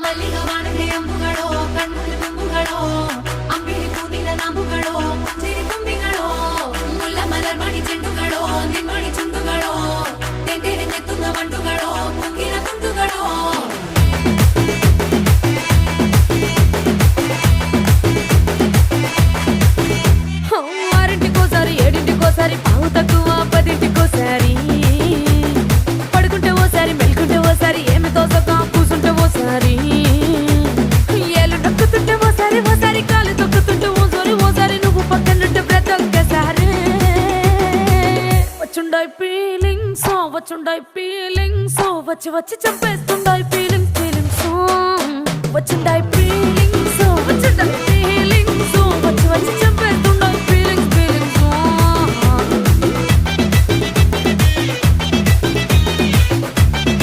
ಮಲ್ಲಿಗ ವಾಣದೆ ಅಂಬುಗಳೋ ಕಣ್ಣುಗಳು ತುಂಬುಗಳೋ ಅಂಬಿಳಿ ಕೂದಿನ ನಾಂಬುಗಳೋ ಮುಂಜಿರಿ ತುಂಬಿಗಳೋ ಮುಲ್ಲ ಮಲರ್ ಮಣಿ ಚೆಂಡುಗಳೋ ನಿಮ್ಮಣಿ ಚುಂಡುಗಳೋ ತೆಂಡೆರೆ ನೆತ್ತುಂಗ ಮಂಡುಗಳೋ ಮುಂಗಿನ ತುಂಡುಗಳೋ ఆరింటికోసారి ఏడింటికోసారి పావు తక్కువ పదింటికోసారి పడుకుంటే ఓసారి మెలుకుంటే ఓసారి ఏమి తోసక కూసుంటే ఓసారి ఏళ్ళు నొక్కుతుంటే ఓసారి ఓసారి కాలు తొక్కుతుంటే ఓసారి నువ్వు పక్కనుంటే ప్రతి ఒక్కసారి వచ్చుండాయి ఫీలింగ్స్ వచ్చి వచ్చి చంపేస్తుండాయి ఫీలింగ్స్ వచ్చిండాయి ఫీలింగ్స్ వచ్చి వచ్చి చంపే